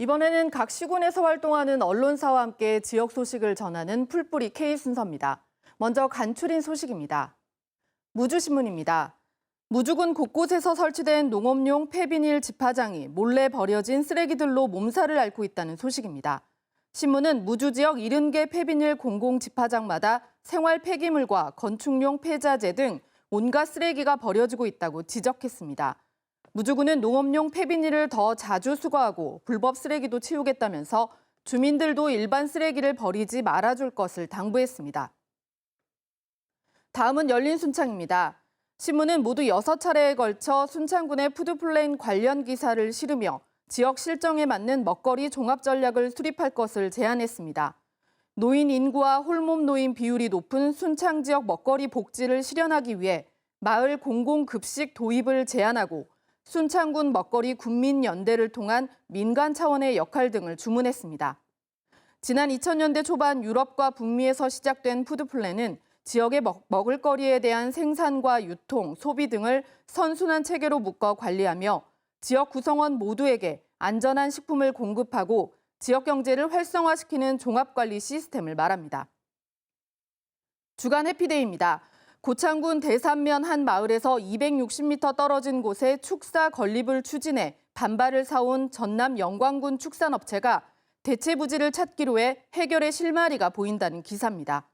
이번에는 각 시군에서 활동하는 언론사와 함께 지역 소식을 전하는 풀뿌리 K 순서입니다. 먼저 간추린 소식입니다. 무주신문입니다. 무주군 곳곳에서 설치된 농업용 폐비닐 집화장이 몰래 버려진 쓰레기들로 몸살을 앓고 있다는 소식입니다. 신문은 무주 지역 70개 폐비닐 공공 집화장마다 생활 폐기물과 건축용 폐자재 등 온갖 쓰레기가 버려지고 있다고 지적했습니다. 무주군은 농업용 폐비닐을 더 자주 수거하고 불법 쓰레기도 치우겠다면서 주민들도 일반 쓰레기를 버리지 말아줄 것을 당부했습니다. 다음은 열린순창입니다. 신문은 모두 6차례에 걸쳐 순창군의 푸드플랜 관련 기사를 실으며 지역 실정에 맞는 먹거리 종합 전략을 수립할 것을 제안했습니다. 노인 인구와 홀몸 노인 비율이 높은 순창 지역 먹거리 복지를 실현하기 위해 마을 공공급식 도입을 제안하고 순창군 먹거리 군민연대를 통한 민간 차원의 역할 등을 주문했습니다. 지난 2000년대 초반 유럽과 북미에서 시작된 푸드플랜은 지역의 먹을거리에 대한 생산과 유통, 소비 등을 선순환 체계로 묶어 관리하며 지역 구성원 모두에게 안전한 식품을 공급하고 지역 경제를 활성화시키는 종합관리 시스템을 말합니다. 주간 해피데이입니다. 고창군 대산면 한 마을에서 260m 떨어진 곳에 축사 건립을 추진해 반발을 사온 전남 영광군 축산업체가 대체 부지를 찾기로 해 해결의 실마리가 보인다는 기사입니다.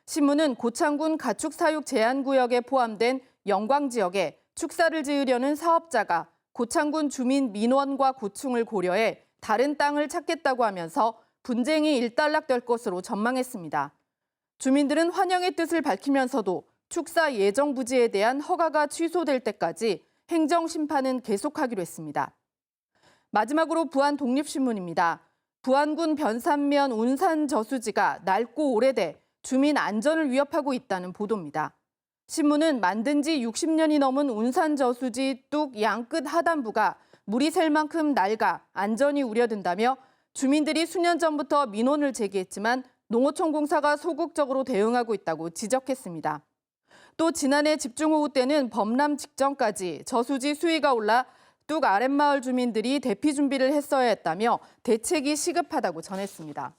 신문은 고창군 가축 사육 제한 구역에 포함된 영광 지역에 축사를 지으려는 사업자가 고창군 주민 민원과 고충을 고려해 다른 땅을 찾겠다고 하면서 분쟁이 일단락될 것으로 전망했습니다. 주민들은 환영의 뜻을 밝히면서도 축사 예정 부지에 대한 허가가 취소될 때까지 행정 심판은 계속하기로 했습니다. 마지막으로 부안 독립신문입니다. 부안군 변산면 운산 저수지가 낡고 오래돼 주민 안전을 위협하고 있다는 보도입니다. 신문은 만든 지 60년이 넘은 운산 저수지 뚝 양끝 하단부가 물이 셀 만큼 낡아 안전이 우려된다며 주민들이 수년 전부터 민원을 제기했지만 농어촌공사가 소극적으로 대응하고 있다고 지적했습니다. 또 지난해 집중호우 때는 범람 직전까지 저수지 수위가 올라 뚝 아랫마을 주민들이 대피 준비를 했어야 했다며 대책이 시급하다고 전했습니다.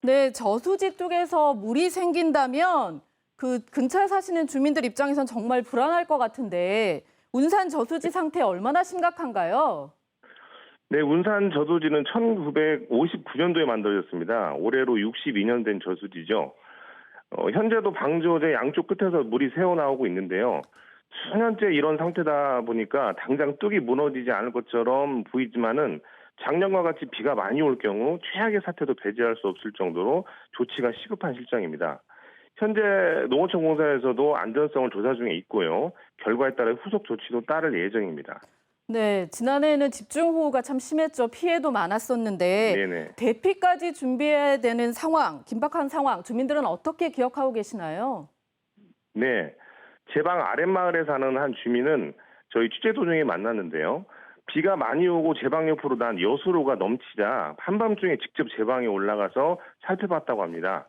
네, 저수지 뚝에서 물이 생긴다면 그 근처에 사시는 주민들 입장에선 정말 불안할 것 같은데 운산 저수지 상태 얼마나 심각한가요? 네, 운산 저수지는 1959년도에 만들어졌습니다. 올해로 62년 된 저수지죠. 현재도 방조제 양쪽 끝에서 물이 새어나오고 있는데요. 수년째 이런 상태다 보니까 당장 뚝이 무너지지 않을 것처럼 보이지만은 작년과 같이 비가 많이 올 경우 최악의 사태도 배제할 수 없을 정도로 조치가 시급한 실정입니다. 현재 농어촌공사에서도 안전성을 조사 중에 있고요. 결과에 따라 후속 조치도 따를 예정입니다. 네, 지난해에는 집중호우가 참 심했죠. 피해도 많았었는데 네네. 대피까지 준비해야 되는 상황, 긴박한 상황, 주민들은 어떻게 기억하고 계시나요? 네, 제방 아랫마을에 사는 한 주민은 저희 취재 도중에 만났는데요. 비가 많이 오고 제방 옆으로 난 여수로가 넘치자 한밤중에 직접 제방에 올라가서 살펴봤다고 합니다.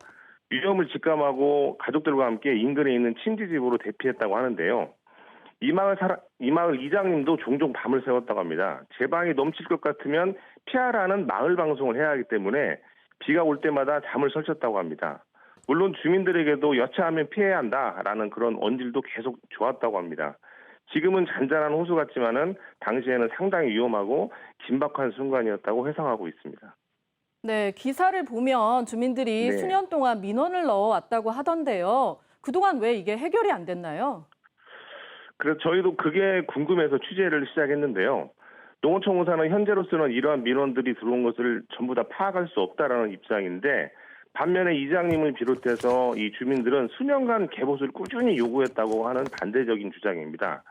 위험을 직감하고 가족들과 함께 인근에 있는 친지집으로 대피했다고 하는데요. 이 마을 이장님도 종종 밤을 새웠다고 합니다. 제방이 넘칠 것 같으면 피하라는 마을 방송을 해야 하기 때문에 비가 올 때마다 잠을 설쳤다고 합니다. 물론 주민들에게도 여차하면 피해야 한다라는 그런 언질도 계속 좋았다고 합니다. 지금은 잔잔한 호수 같지만은 당시에는 상당히 위험하고 긴박한 순간이었다고 회상하고 있습니다. 네, 기사를 보면 주민들이 네. 수년 동안 민원을 넣어왔다고 하던데요. 그동안 왜 이게 해결이 안 됐나요? 그래서 저희도 그게 궁금해서 취재를 시작했는데요. 농어촌공사는 현재로서는 이러한 민원들이 들어온 것을 전부 다 파악할 수 없다라는 입장인데 반면에 이장님을 비롯해서 이 주민들은 수년간 개봇을 꾸준히 요구했다고 하는 반대적인 주장입니다.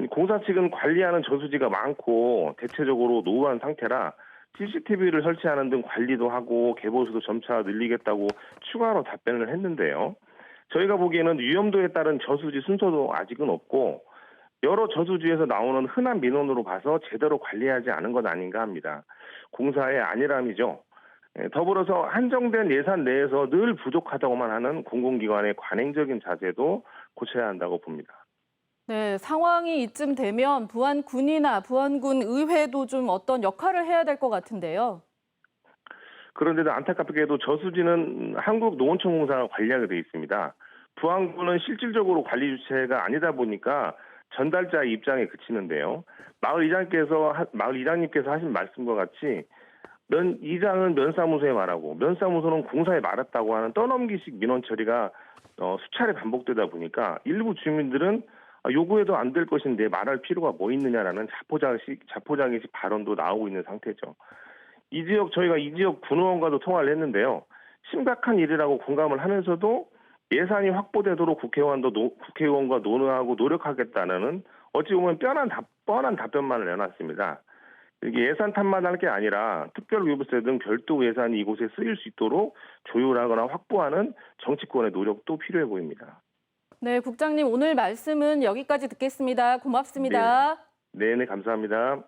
공사 측은 관리하는 저수지가 많고 대체적으로 노후한 상태라 CCTV를 설치하는 등 관리도 하고 개보수도 점차 늘리겠다고 추가로 답변을 했는데요. 저희가 보기에는 위험도에 따른 저수지 순서도 아직은 없고 여러 저수지에서 나오는 흔한 민원으로 봐서 제대로 관리하지 않은 것 아닌가 합니다. 공사의 안일함이죠. 더불어서 한정된 예산 내에서 늘 부족하다고만 하는 공공기관의 관행적인 자세도 고쳐야 한다고 봅니다. 네, 상황이 이쯤 되면 부안군이나 부안군 의회도 좀 어떤 역할을 해야 될 것 같은데요. 그런데도 안타깝게도 저수지는 한국농어촌공사가 관리하게 돼 있습니다. 부안군은 실질적으로 관리 주체가 아니다 보니까 전달자의 입장에 그치는데요. 마을 이장님께서 하신 말씀과 같이 이장은 면사무소에 말하고 면사무소는 공사에 말했다고 하는 떠넘기식 민원 처리가 수차례 반복되다 보니까 일부 주민들은 요구해도 안 될 것인데 말할 필요가 뭐 있느냐라는 자포자기식 발언도 나오고 있는 상태죠. 저희가 이 지역 군의원과도 통화를 했는데요. 심각한 일이라고 공감을 하면서도 예산이 확보되도록 국회의원과 논의하고 노력하겠다는 어찌 보면 뻔한 답변만을 내놨습니다. 이게 예산 탓만 할 게 아니라 특별유불세 등 별도 예산이 이곳에 쓰일 수 있도록 조율하거나 확보하는 정치권의 노력도 필요해 보입니다. 네, 국장님 오늘 말씀은 여기까지 듣겠습니다. 고맙습니다. 네, 감사합니다.